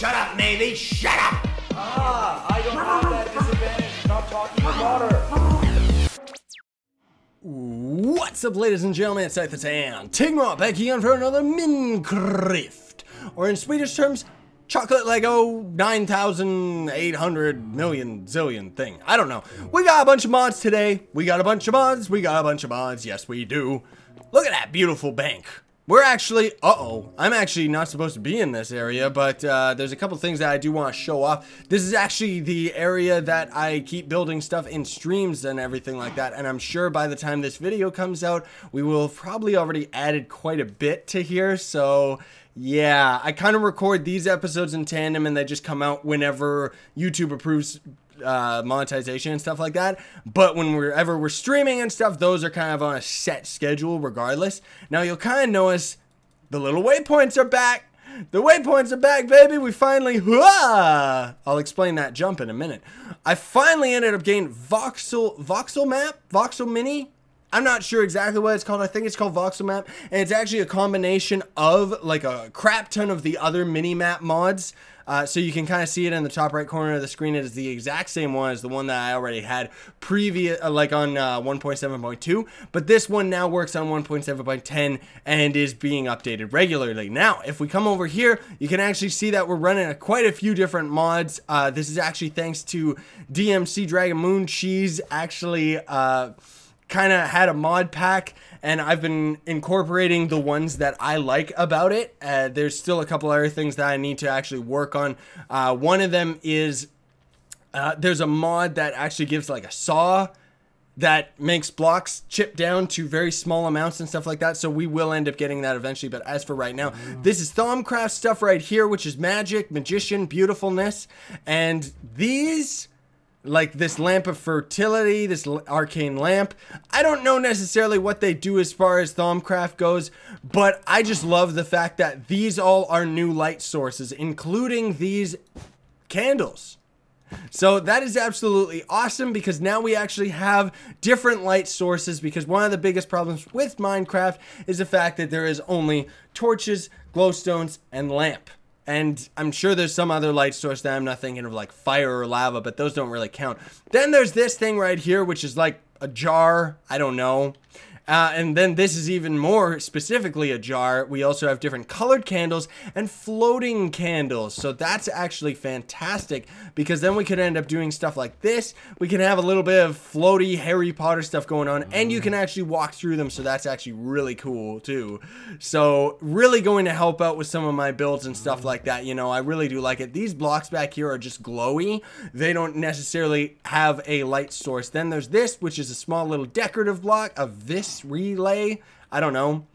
Shut up, Navy, shut up! Ah, I don't have that disadvantage, not talking to water. What's up, ladies and gentlemen, it's Scythe and Antignarot back again for another Minecraft. Or in Swedish terms, chocolate Lego 9,800 million zillion thing. I don't know. We got a bunch of mods today. We got a bunch of mods. Yes, we do. Look at that beautiful bank. We're actually, I'm actually not supposed to be in this area, but there's a couple things that I do want to show off. This is actually the area that I keep building stuff in streams and everything like that, and I'm sure by the time this video comes out, we will have probably already added quite a bit to here, so yeah, I kind of record these episodes in tandem and they just come out whenever YouTube approves monetization and stuff like that, but whenever we're streaming and stuff, those are kind of on a set schedule regardless. Now you'll kind of notice the little waypoints are back. The waypoints are back, baby. We finally, I'll explain that jump in a minute. I finally ended up getting voxel mini. I'm not sure exactly what it's called. I think it's called voxel map, and it's actually a combination of like a crap ton of the other mini map mods. So you can kind of see it in the top right corner of the screen. It is the exact same one as the one that I already had previous, like on 1.7.2. But this one now works on 1.7.10 and is being updated regularly. Now, if we come over here, you can actually see that we're running quite a few different mods. This is actually thanks to DMC Dragon Moon. She's actually kind of had a mod pack, and I've been incorporating the ones that I like about it. There's still a couple other things that I need to actually work on. One of them is there's a mod that actually gives like a saw that makes blocks chip down to very small amounts and stuff like that, so we will end up getting that eventually. But as for right now, this is Thaumcraft stuff right here, which is magic, magician, beautifulness, and these, like this lamp of fertility, this arcane lamp, I don't know necessarily what they do as far as Thaumcraft goes, but I just love the fact that these all are new light sources, including these candles. So that is absolutely awesome, because now we actually have different light sources, because one of the biggest problems with Minecraft is the fact that there is only torches, glowstones, and lamp. And I'm sure there's some other light source that I'm not thinking of, like fire or lava, but those don't really count. Then there's this thing right here, which is like a jar. I don't know. And then this is even more specifically a jar. We also have different colored candles and floating candles. So that's actually fantastic, because then we could end up doing stuff like this. We can have a little bit of floaty Harry Potter stuff going on, and you can actually walk through them. So that's actually really cool too. So really going to help out with some of my builds and stuff like that. You know, I really do like it. These blocks back here are just glowy. They don't necessarily have a light source. Then there's this, which is a small little decorative block of this relay. I don't know,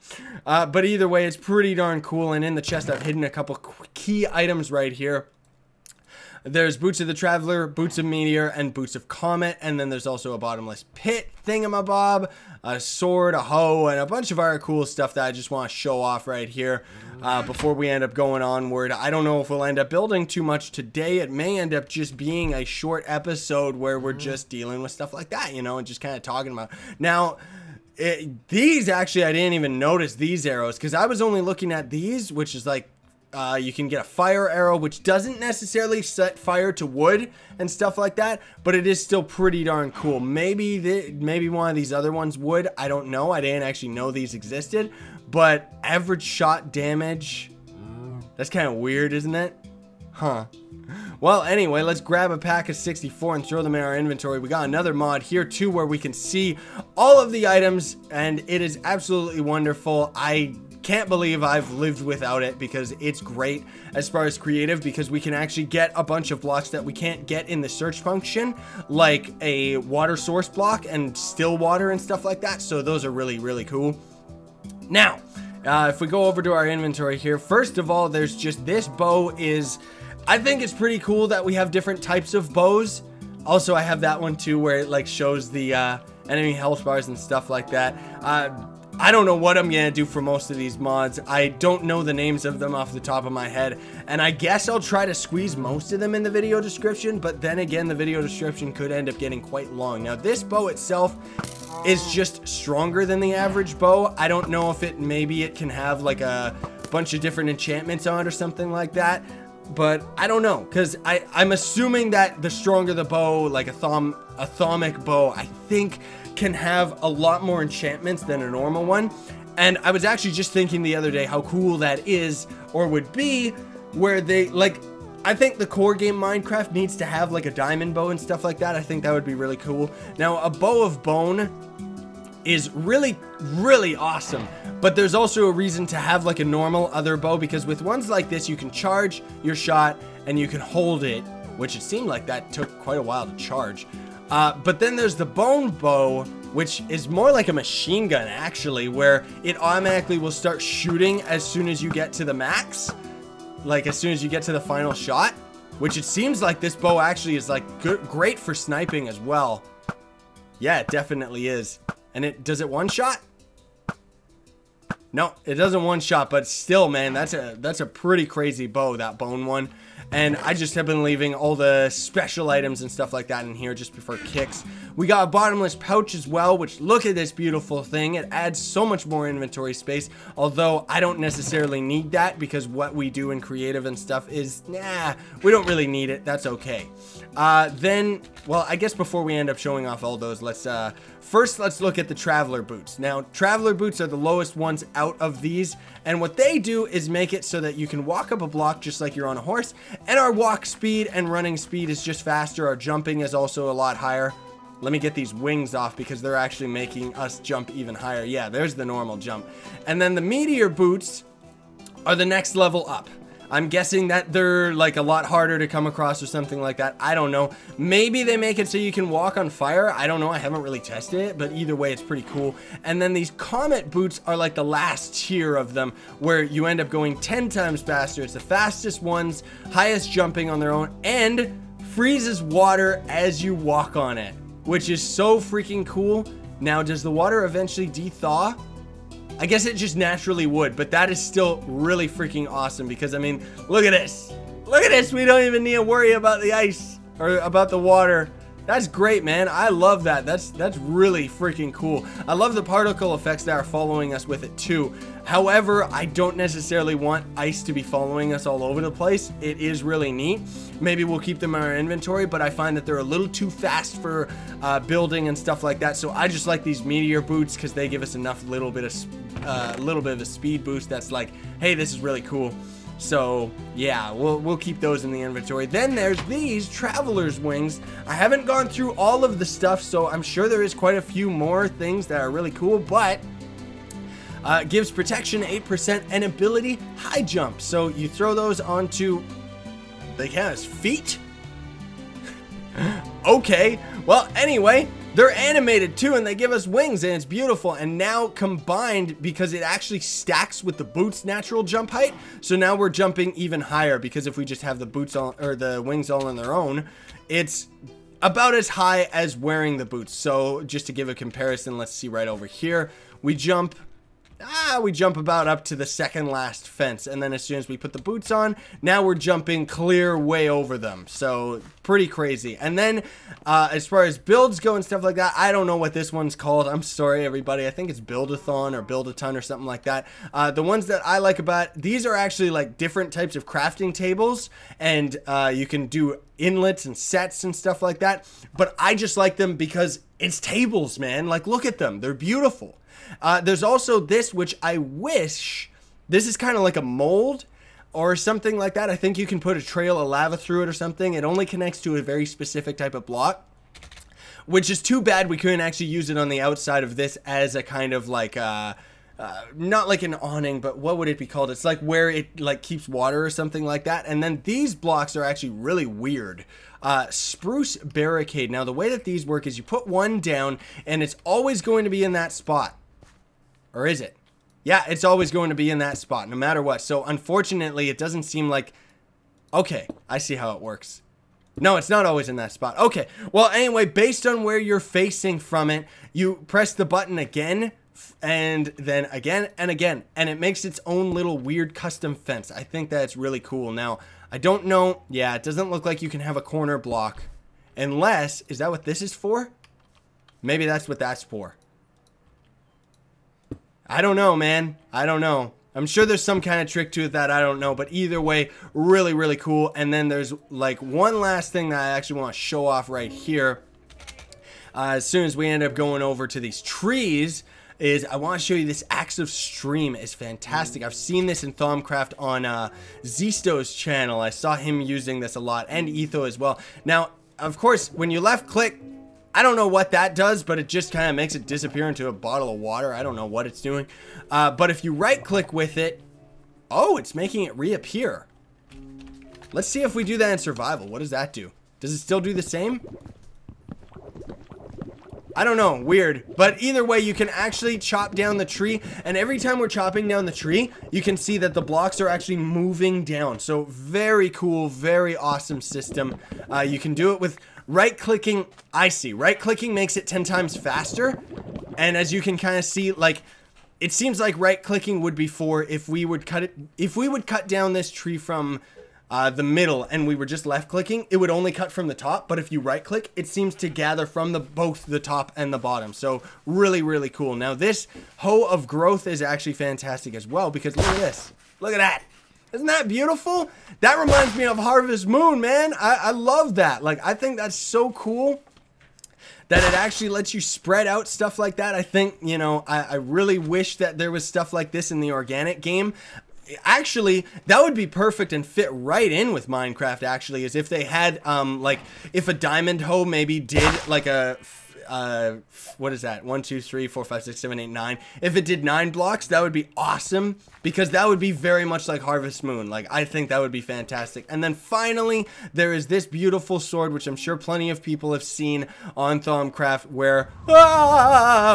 but either way, it's pretty darn cool. And in the chest, I've hidden a couple key items right here. There's Boots of the Traveler, Boots of Meteor, and Boots of Comet. And then there's also a bottomless pit thingamabob, a sword, a hoe, and a bunch of other cool stuff that I just want to show off right here before we end up going onward. I don't know if we'll end up building too much today. It may end up just being a short episode where we're just dealing with stuff like that, you know, and just kind of talking about. Now, these actually, I didn't even notice these arrows, because I was only looking at these, which is like you can get a fire arrow, which doesn't necessarily set fire to wood and stuff like that, but it is still pretty darn cool. Maybe one of these other ones would. I don't know. I didn't actually know these existed. But average shot damage, that's kind of weird, isn't it? Huh. Well, anyway, let's grab a pack of 64 and throw them in our inventory. We got another mod here too, where we can see all of the items, and it is absolutely wonderful. I can't believe I've lived without it, because it's great as far as creative, because we can actually get a bunch of blocks that we can't get in the search function, like a water source block and still water and stuff like that. So those are really, really cool. Now, if we go over to our inventory here, first of all, there's just this bow is, I think it's pretty cool that we have different types of bows. Also, I have that one too, where it like shows the enemy health bars and stuff like that. I don't know what I'm gonna do for most of these mods. I don't know the names of them off the top of my head, and I guess I'll try to squeeze most of them in the video description, but then again, the video description could end up getting quite long. Now, this bow itself is just stronger than the average bow. I don't know if maybe it can have like a bunch of different enchantments on it or something like that. but I don't know, because I'm assuming that the stronger the bow, like a thaumic bow, I think can have a lot more enchantments than a normal one. And I was actually just thinking the other day how cool that is, or would be, where they, like, I think the core game Minecraft needs to have like a diamond bow and stuff like that. I think that would be really cool. Now, a bow of bone is really, really awesome, but there's also a reason to have like a normal other bow, because with ones like this, you can charge your shot and you can hold it, which it seemed like that took quite a while to charge. But then there's the bone bow, which is more like a machine gun actually, where it automatically will start shooting as soon as you get to the max, like as soon as you get to the final shot, which it seems like this bow actually is like great for sniping as well. Yeah, it definitely is. And does it one shot? No, it doesn't one shot, but still, man, that's a pretty crazy bow, that bone one. And I just have been leaving all the special items and stuff like that in here just for kicks. We got a bottomless pouch as well, which, look at this beautiful thing. It adds so much more inventory space, although I don't necessarily need that, because what we do in creative and stuff is, nah, we don't really need it. That's okay. Then, well, I guess before we end up showing off all those, first let's look at the traveler boots. Now, traveler boots are the lowest ones out of these, and what they do is make it so that you can walk up a block just like you're on a horse, and our walk speed and running speed is just faster. Our jumping is also a lot higher. Let me get these wings off because they're actually making us jump even higher. Yeah, there's the normal jump. And then the meteor boots are the next level up. I'm guessing that they're like a lot harder to come across or something like that. I don't know. Maybe they make it so you can walk on fire. I don't know. I haven't really tested it, but either way, it's pretty cool. And then these comet boots are like the last tier of them, where you end up going 10 times faster. It's the fastest ones, highest jumping on their own, and freezes water as you walk on it, which is so freaking cool. Now, does the water eventually de-thaw? I guess it just naturally would, but that is still really freaking awesome, because, I mean, look at this. Look at this. We don't even need to worry about the ice or about the water. That's great, man. I love that. That's really freaking cool. I love the particle effects that are following us with it too. However, I don't necessarily want ice to be following us all over the place. It is really neat. Maybe we'll keep them in our inventory, but I find that they're a little too fast for building and stuff like that. So I just like these meteor boots because they give us enough little bit of a speed boost that's like, hey, this is really cool. So yeah, we'll keep those in the inventory. Then there's these traveler's wings. I haven't gone through all of the stuff, so I'm sure there is quite a few more things that are really cool, but gives protection 8% and ability high jump. So you throw those onto, they count as feet? Okay, well, anyway, they're animated too, and they give us wings, and it's beautiful. And now combined, because it actually stacks with the boots' natural jump height, so now we're jumping even higher, because if we just have the boots all, or the wings all on their own, it's about as high as wearing the boots. So just to give a comparison, let's see right over here. We jump about up to the second last fence, and then as soon as we put the boots on, now we're jumping clear way over them. So pretty crazy. And then as far as builds go and stuff like that, I don't know what this one's called. I'm sorry, everybody. I think it's Build-a-thon or Build-a-ton or something like that. The ones that I like about these are actually like different types of crafting tables, and you can do inlets and sets and stuff like that. But I just like them because it's tables, man. Like, look at them. They're beautiful. There's also this, which I wish, this is kind of like a mold or something like that. I think you can put a trail of lava through it or something. It only connects to a very specific type of block, which is too bad we couldn't actually use it on the outside of this as a kind of like, not like an awning, but what would it be called? It's like where it like keeps water or something like that. And then these blocks are actually really weird. Spruce barricade. Now the way that these work is you put one down and it's always going to be in that spot. Or is it? Yeah, it's always going to be in that spot, no matter what. So, unfortunately, it doesn't seem like... Okay, I see how it works. No, it's not always in that spot. Okay, well, anyway, based on where you're facing from it, you press the button again, and then again and again, and it makes its own little weird custom fence. I think that's really cool. Now, I don't know... Yeah, it doesn't look like you can have a corner block. Unless... Is that what this is for? Maybe that's what that's for. I don't know, man. I don't know. I'm sure there's some kind of trick to it that I don't know, but either way, really, really cool. And then there's like one last thing that I actually want to show off right here. As soon as we end up going over to these trees, is I want to show you this Axe of Stream. Is fantastic. I've seen this in Thaumcraft on Zisto's channel. I saw him using this a lot, and Etho as well. Now, of course, when you left click, I don't know what that does, but it just kind of makes it disappear into a bottle of water. I don't know what it's doing. But if you right click with it, oh, it's making it reappear. Let's see if we do that in survival. What does that do? Does it still do the same? I don't know, weird. But either way, you can actually chop down the tree, and every time we're chopping down the tree, you can see that the blocks are actually moving down. So very cool, very awesome system. You can do it with right-clicking. I see, right-clicking makes it 10 times faster, and as you can kind of see, like, it seems like right-clicking would be for if we would cut down this tree from the middle and we were just left clicking, it would only cut from the top. But if you right click, it seems to gather from both the top and the bottom. So really, really cool. Now this Hoe of Growth is actually fantastic as well, because look at this. Look at that. Isn't that beautiful? That reminds me of Harvest Moon, man. I love that. Like, I think that's so cool that it actually lets you spread out stuff like that. I think, you know, I really wish that there was stuff like this in the organic game. Actually, that would be perfect and fit right in with Minecraft, actually, is if they had, like, if a diamond hoe maybe did, like, a, what is that? 1, 2, 3, 4, 5, 6, 7, 8, 9. If it did 9 blocks, that would be awesome, because that would be very much like Harvest Moon. Like, I think that would be fantastic. And then finally, there is this beautiful sword, which I'm sure plenty of people have seen on Thaumcraft, where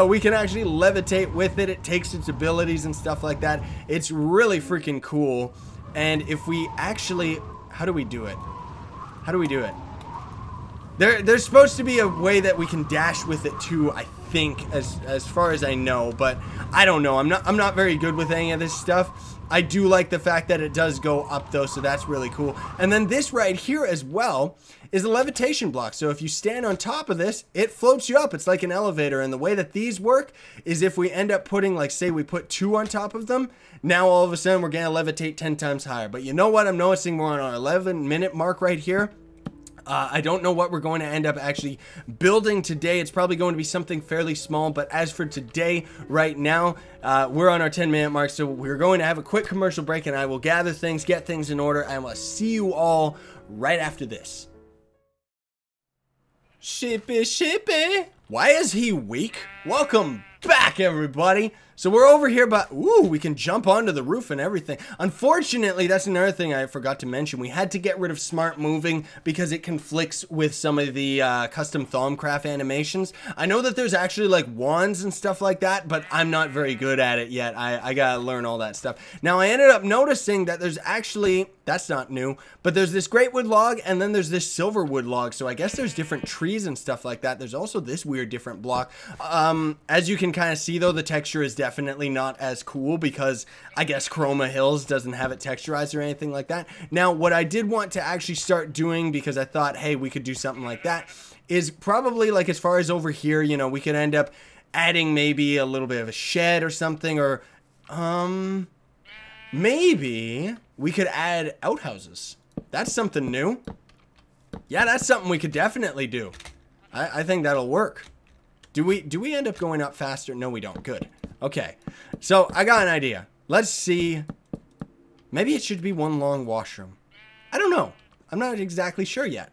we can actually levitate with it. It takes its abilities and stuff like that. It's really freaking cool. And if we actually, how do we do it? How do we do it? There's supposed to be a way that we can dash with it too, I think, as far as I know, but I don't know. I'm not very good with any of this stuff. I do like the fact that it does go up though, so that's really cool. And then this right here as well is a levitation block. So if you stand on top of this, it floats you up. It's like an elevator. And the way that these work is if we end up putting, like, say we put 2 on top of them, now all of a sudden we're gonna levitate 10 times higher. But you know what? I'm noticing we're on our 11-minute mark right here. I don't know what we're going to end up actually building today. It's probably going to be something fairly small, but as for today, right now, we're on our 10-minute mark, so we're going to have a quick commercial break, and I will gather things, get things in order, and we'll see you all right after this. Shippy, shippy. Why is he weak? Welcome back, everybody. So we're over here, but ooh, we can jump onto the roof and everything. Unfortunately, that's another thing I forgot to mention. We had to get rid of smart moving because it conflicts with some of the custom Thaumcraft animations. I know that there's actually like wands and stuff like that, but I'm not very good at it yet. I gotta learn all that stuff. Now I ended up noticing that there's actually, that's not new, but there's this great wood log and then there's this silver wood log. So I guess there's different trees and stuff like that. There's also this weird different block. As you can kind of see though, the texture is definitely not as cool because I guess Chroma Hills doesn't have it texturized or anything like that. Now, what I did want to actually start doing, because I thought, hey, we could do something like that, is probably like as far as over here, you know, we could end up adding maybe a little bit of a shed or something, or maybe we could add outhouses. That's something new. Yeah, that's something we could definitely do. I think that'll work. Do we end up going up faster? No, we don't. Good. Okay. So I got an idea. Let's see. Maybe it should be one long washroom. I don't know. I'm not exactly sure yet.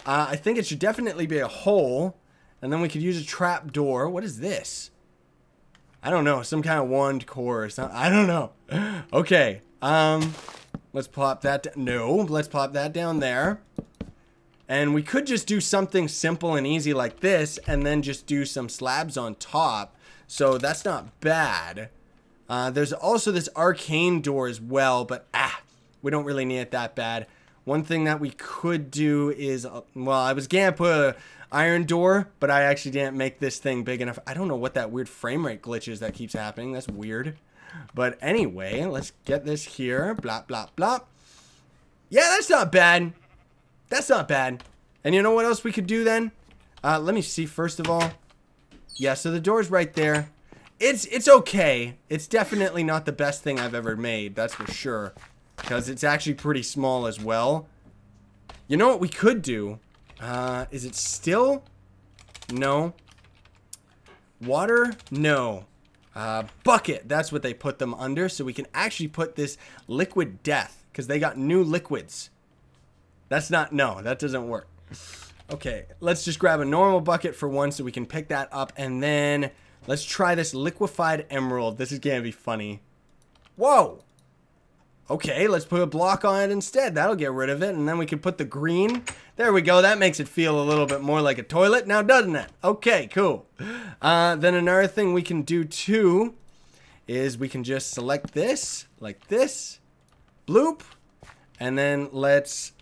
I think it should definitely be a hole, and then we could use a trap door. What is this? I don't know. Some kind of wand core or something. I don't know. Okay. Let's plop that. No, let's plop that down there. And we could just do something simple and easy like this, and then just do some slabs on top. So that's not bad. There's also this arcane door as well, but we don't really need it that bad. One thing that we could do is, well, I was gonna put a iron door, but I actually didn't make this thing big enough. I don't know what that weird frame rate glitch is that keeps happening. That's weird. But anyway, let's get this here. Blah, blah, blah. Yeah, that's not bad. That's not bad. And you know what else we could do then? Let me see first of all. Yeah, so the door's right there. It's okay. It's definitely not the best thing I've ever made, that's for sure. Because it's actually pretty small as well. You know what we could do? Is it still? No. Water? No. Bucket. That's what they put them under. So we can actually put this liquid death. Because they got new liquids. That's not... No, that doesn't work. Okay, let's just grab a normal bucket for one so we can pick that up. And then let's try this liquefied emerald. This is going to be funny. Whoa. Okay, let's put a block on it instead. That'll get rid of it. And then we can put the green. There we go. That makes it feel a little bit more like a toilet now, doesn't it? Okay, cool. Then another thing we can do too is we can just select this like this. Bloop. And then let's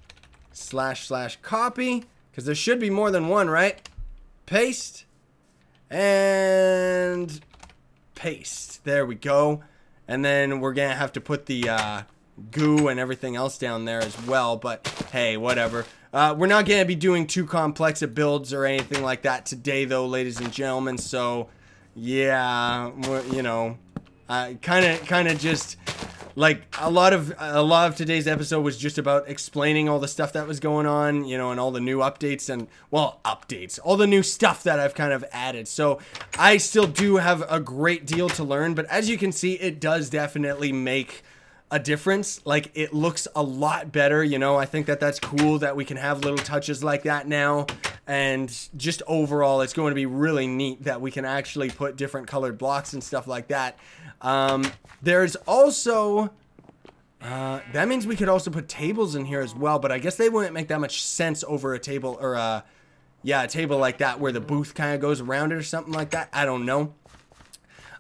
/ copy. Because there should be more than one, right? Paste. And paste. There we go. And then we're going to have to put the goo and everything else down there as well. But hey, whatever. We're not going to be doing too complex of builds or anything like that today, though, ladies and gentlemen. So, yeah, you know, kind of just... Like, a lot of today's episode was just about explaining all the stuff that was going on, you know, and all the new updates and, well, all the new stuff that I've kind of added. So, I still do have a great deal to learn, but as you can see, it does definitely make a difference. Like, it looks a lot better, you know. I think that that's cool that we can have little touches like that now, and just overall, it's going to be really neat that we can actually put different colored blocks and stuff like that. There's also, that means we could also put tables in here as well, but I guess they wouldn't make that much sense over a table, or, yeah, a table like that where the booth kind of goes around it or something like that. I don't know.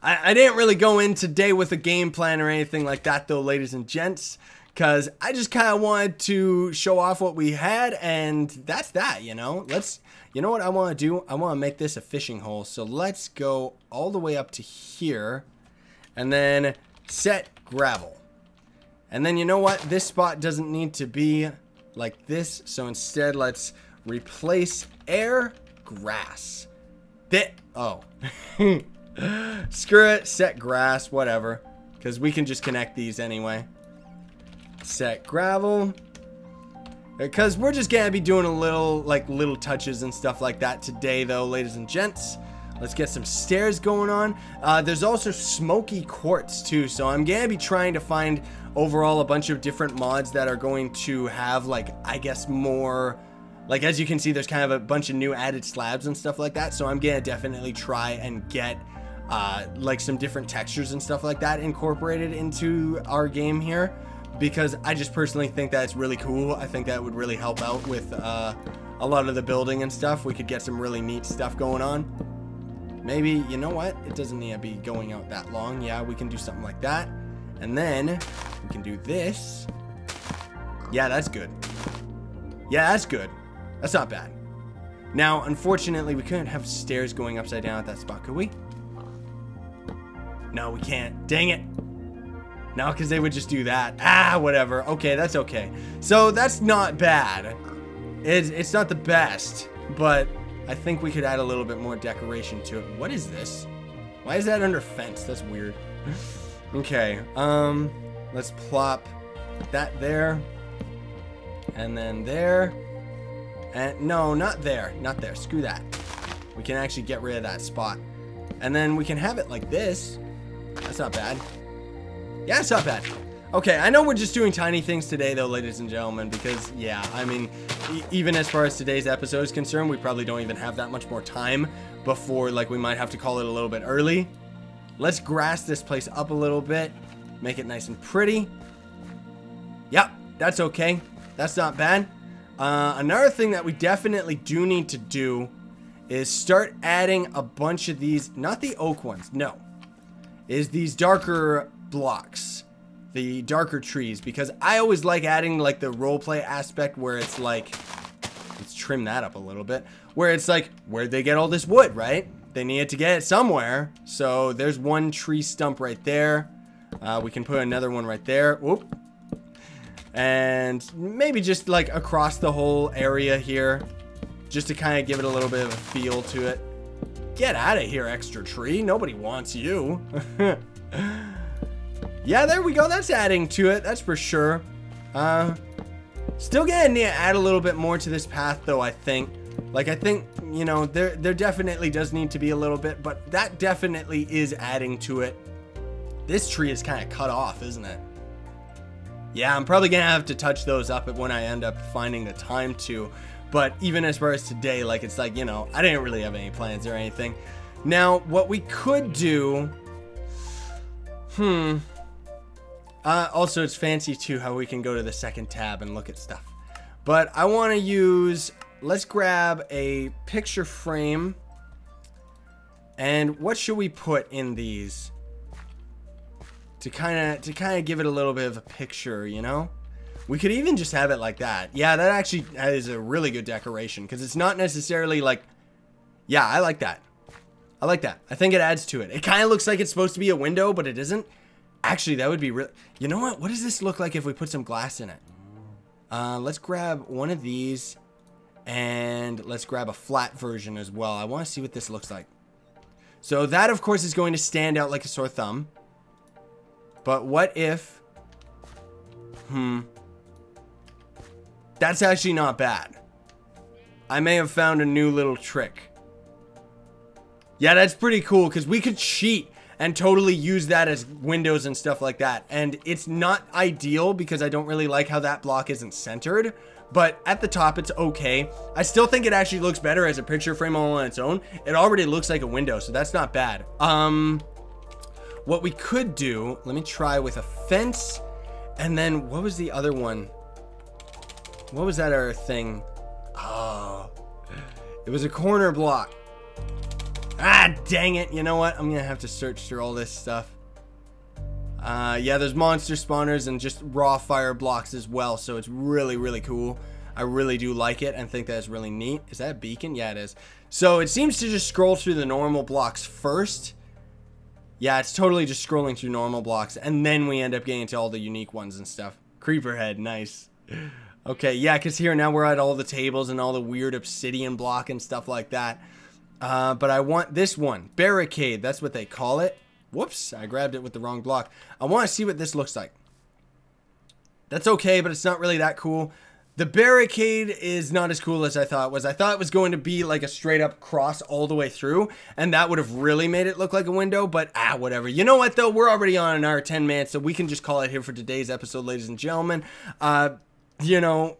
I didn't really go in today with a game plan or anything like that, though, ladies and gents, because I just kind of wanted to show off what we had, and that's that, you know. You know what I want to do? I want to make this a fishing hole, so let's go all the way up to here. And then set gravel. And then you know what? This spot doesn't need to be like this. So instead, let's replace air grass. Oh. Screw it. Set grass. Whatever. Because we can just connect these anyway. Set gravel. Because we're just going to be doing a little touches and stuff like that today, though, ladies and gents. Let's get some stairs going on. There's also smoky quartz too, so I'm gonna be trying to find overall a bunch of different mods that are going to have, like, I guess more, like, as you can see, there's kind of a bunch of new added slabs and stuff like that, so I'm gonna definitely try and get like some different textures and stuff like that incorporated into our game here, because I just personally think that it's really cool. I think that would really help out with a lot of the building and stuff. We could get some really neat stuff going on. Maybe, you know what? It doesn't need to be going out that long. Yeah, we can do something like that. And then we can do this. Yeah, that's good. Yeah, that's good. That's not bad. Now, unfortunately, we couldn't have stairs going upside down at that spot, could we? No, we can't. Dang it. No, because they would just do that. Ah, whatever. Okay, that's okay. So, that's not bad. It's not the best, but I think we could add a little bit more decoration to it. What is this? Why is that under fence? That's weird. Okay, let's plop that there. And then there. And no, not there. Not there. Screw that. We can actually get rid of that spot. And then we can have it like this. That's not bad. Yeah, it's not bad. Okay, I know we're just doing tiny things today, though, ladies and gentlemen, because, yeah, I mean, even as far as today's episode is concerned, we probably don't even have that much more time before, like, we might have to call it a little bit early. Let's grass this place up a little bit, make it nice and pretty. Yep, that's okay. That's not bad. Another thing that we definitely do need to do is start adding a bunch of these, not the oak ones, no, is these darker blocks. The darker trees, because I always like adding, like, the roleplay aspect where it's like, let's trim that up a little bit, where it's like, where'd they get all this wood, right? They needed to get it somewhere. So there's one tree stump right there. We can put another one right there. Whoop. And maybe just, like, across the whole area here, just to kind of give it a little bit of a feel to it. Get out of here, extra tree. Nobody wants you. Yeah, there we go. That's adding to it. That's for sure. Still gonna need to add a little bit more to this path, though, I think. Like, I think, you know, there definitely does need to be a little bit, but that definitely is adding to it. This tree is kind of cut off, isn't it? Yeah, I'm probably gonna have to touch those up when I end up finding the time to. But even as far as today, like, it's like, you know, I didn't really have any plans or anything. Now, what we could do... also, it's fancy, too, how we can go to the second tab and look at stuff. But I want to use... Let's grab a picture frame. And what should we put in these? To kind of give it a little bit of a picture, you know? We could even just have it like that. Yeah, that actually is a really good decoration, because it's not necessarily like... Yeah, I like that. I like that. I think it adds to it. It kind of looks like it's supposed to be a window, but it isn't. Actually, that would be real. You know what? What does this look like if we put some glass in it? Let's grab one of these, and let's grab a flat version as well. I want to see what this looks like. So that, of course, is going to stand out like a sore thumb. But what if... That's actually not bad. I may have found a new little trick. Yeah, that's pretty cool, because we could cheat and totally use that as windows and stuff like that. And it's not ideal, because I don't really like how that block isn't centered. But at the top, it's okay. I still think it actually looks better as a picture frame all on its own. It already looks like a window, so that's not bad. What we could do, let me try with a fence. And then, what was the other one? What was that other thing? Oh, it was a corner block. Ah, dang it. You know what? I'm going to have to search through all this stuff. Yeah, there's monster spawners and just raw fire blocks as well. So it's really, really cool. I really do like it and think that's really neat. Is that a beacon? Yeah, it is. So it seems to just scroll through the normal blocks first. Yeah, it's totally just scrolling through normal blocks. And then we end up getting to all the unique ones and stuff. Creeper head. Nice. Okay, yeah, because here now we're at all the tables and all the weird obsidian block and stuff like that. But I want this one. Barricade, that's what they call it. Whoops, I grabbed it with the wrong block. I want to see what this looks like. That's okay, but it's not really that cool. The barricade is not as cool as I thought it was. I thought it was going to be like a straight up cross all the way through, and that would have really made it look like a window, but whatever. You know what, though? We're already on an hour 10 minutes, so we can just call it here for today's episode, ladies and gentlemen. You know,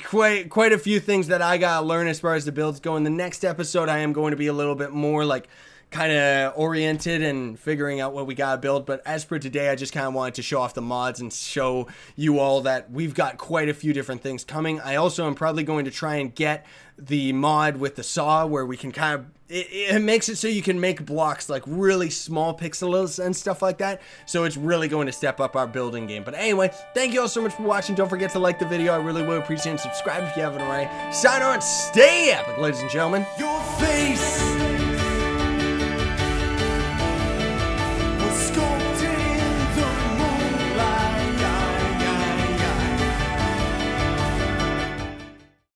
quite a few things that I gotta learn as far as the builds go. In the next episode, I am going to be a little bit more like kind of oriented and figuring out what we gotta build. But as for today, I just kind of wanted to show off the mods and show you all that we've got quite a few different things coming. I also am probably going to try and get the mod with the saw where we can kind of it makes it so you can make blocks like really small pixels and stuff like that. So it's really going to step up our building game. But anyway, thank you all so much for watching. Don't forget to like the video. I really would appreciate it. And subscribe if you haven't already. Sign on. Stay epic, ladies and gentlemen. Your face